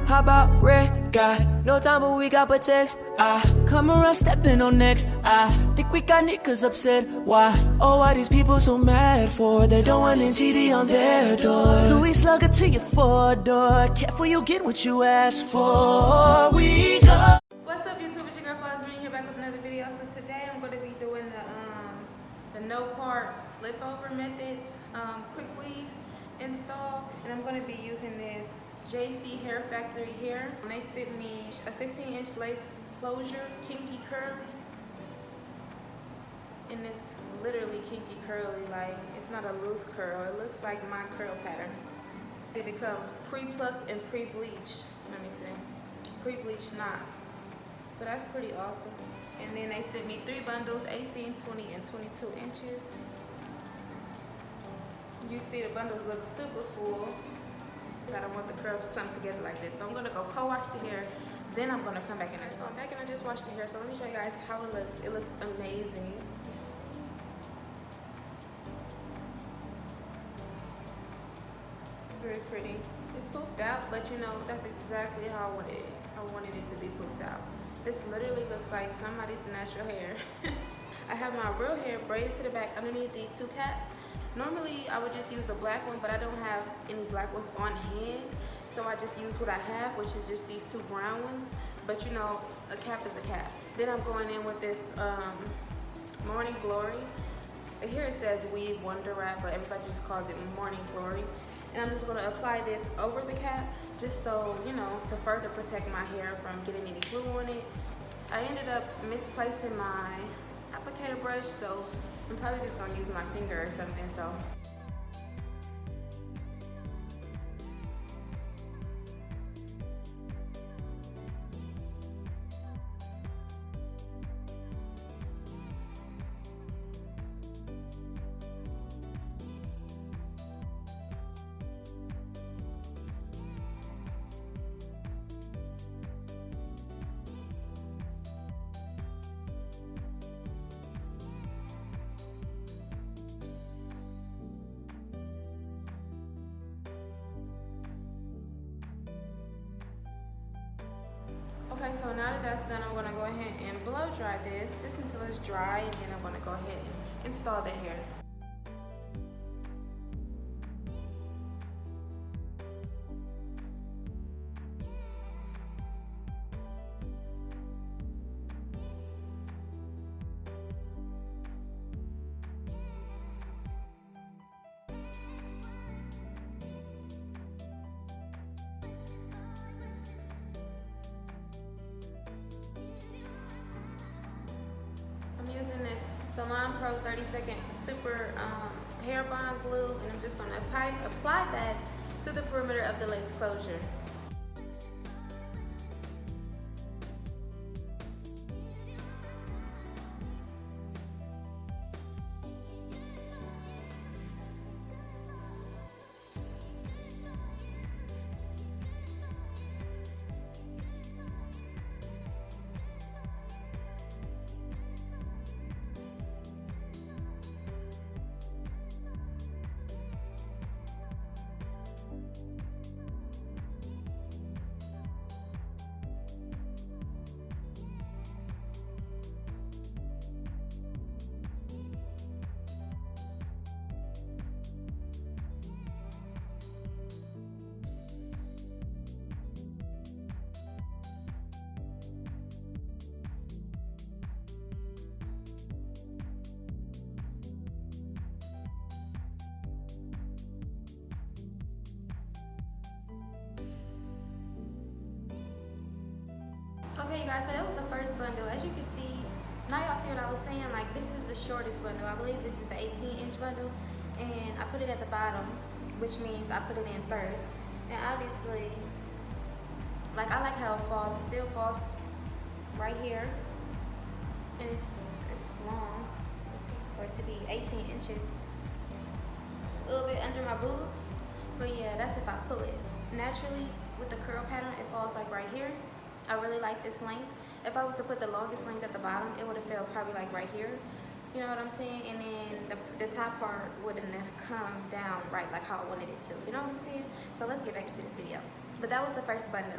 How about red? Got no time, but we got text. I come around stepping on next. I think we got niggas upset. Why? Oh, why these people so mad for? They're doing CD on their door. Louis Slugger to your 4-door. Careful, you get what you ask for. We go. What's up, YouTube? It's your girl Flawlessbritny here back with another video. So today I'm going to be doing the no part flip over method, quick weave install, and I'm going to be using this JC Hair Factory hair. They sent me a 16-inch lace closure, kinky curly, and it's literally kinky curly. Like, it's not a loose curl. It looks like my curl pattern. It comes pre-plucked and pre-bleached. Let me see, pre-bleached knots. So that's pretty awesome. And then they sent me 3 bundles, 18, 20, and 22 inches. You see the bundles look super full. I don't want the curls to come together like this. So I'm gonna go co-wash the hair, then I'm gonna come back in and so I'm back and I just washed the hair. So let me show you guys how it looks. It looks amazing. Very pretty. It's pooped out, but you know, that's exactly how I wanted it. I wanted it to be pooped out. This literally looks like somebody's natural hair. I have my real hair braided to the back underneath these 2 caps. Normally, I would just use the black one, but I don't have any black ones on hand. So I just use what I have, which is just these 2 brown ones. But you know, a cap is a cap. Then I'm going in with this Morning Glory. Here it says Weave Wonder Wrap, but everybody just calls it Morning Glory. And I'm just going to apply this over the cap, just so, you know, to further protect my hair from getting any glue on it. I ended up misplacing my applicator brush, so I'm probably just going to use my finger or something. So okay, so now that that's done, I'm going to go ahead and blow dry this just until it's dry, and then I'm going to go ahead and install the hair. Using this Salon Pro 30-second super hair bond glue, and I'm just going to apply that to the perimeter of the lace closure. Okay, you guys, so that was the first bundle. As you can see, now y'all see what I was saying, like this is the shortest bundle. I believe this is the 18-inch bundle, and I put it at the bottom, which means I put it in first. And obviously, like, I like how it falls. It still falls right here, and it's long. Let's see, for it to be 18 inches, a little bit under my boobs. But yeah, that's if I pull it. Naturally, with the curl pattern, it falls like right here. I really like this length. If I was to put the longest length at the bottom, it would have fell probably like right here. You know what I'm saying? And then the top part wouldn't have come down right like how I wanted it to. You know what I'm saying? So let's get back into this video. But that was the first bundle.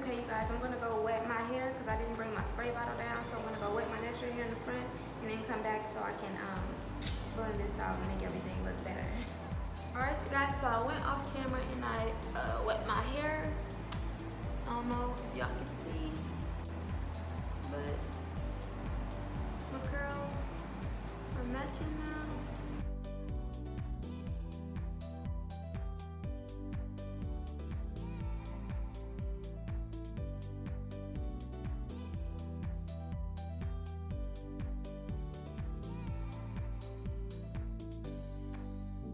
Okay, you guys, I'm gonna go wet my hair because I didn't bring my spray bottle down, so I'm gonna go wet my natural hair in the front and then come back so I can blend this out and make everything look better. Alright, so guys, so I went off camera and I wet my hair. I don't know if y'all can see, but my curls are matching now.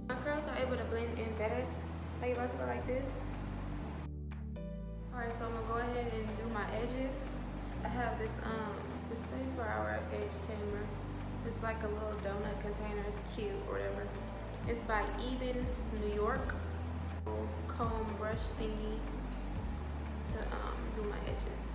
My curls are able to blend in better. Like, let's go like this. Alright, so I'm gonna go ahead and do my edges. I have this 24-hour edge tamer. It's like a little donut container. It's cute or whatever. It's by Eben, New York. Comb brush thingy to do my edges.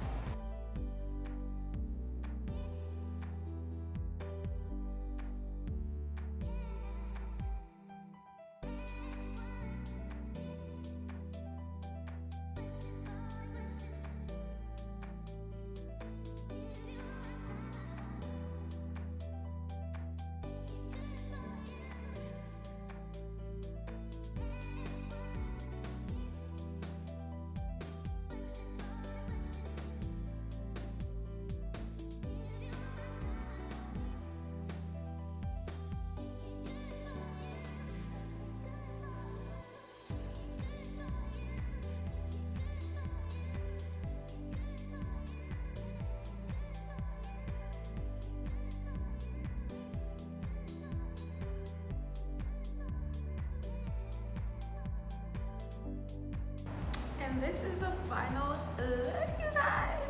And this is a final look, you guys.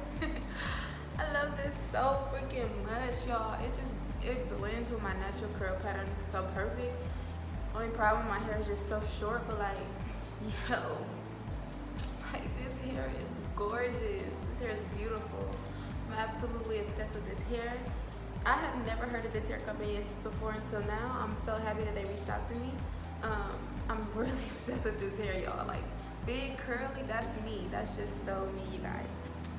I love this so freaking much, y'all. It blends with my natural curl pattern so perfect. Only problem, my hair is just so short, but like, yo, like this hair is gorgeous. This hair is beautiful. I'm absolutely obsessed with this hair. I had never heard of this hair company before until now. I'm so happy that they reached out to me. I'm really obsessed with this hair, y'all. Like, big curly, that's me. That's just so me, you guys.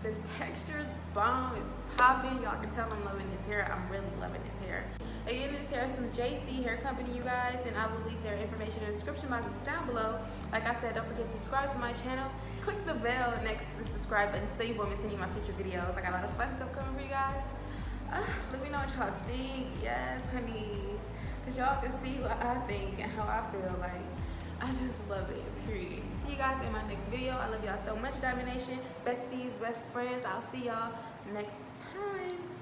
This texture is bomb. It's popping. Y'all can tell I'm loving this hair. I'm really loving this hair. Again, this hair is from JC Hair Company, you guys, and I will leave their information in the description box down below. Like I said, don't forget to subscribe to my channel. Click the bell next to the subscribe button so you won't miss any of my future videos. I got a lot of fun stuff coming for you guys. Let me know what y'all think. Yes, honey. Because y'all can see what I think and how I feel. Like, I just love it, period. See you guys in my next video. I love y'all so much, Diamond Nation. Besties, best friends. I'll see y'all next time.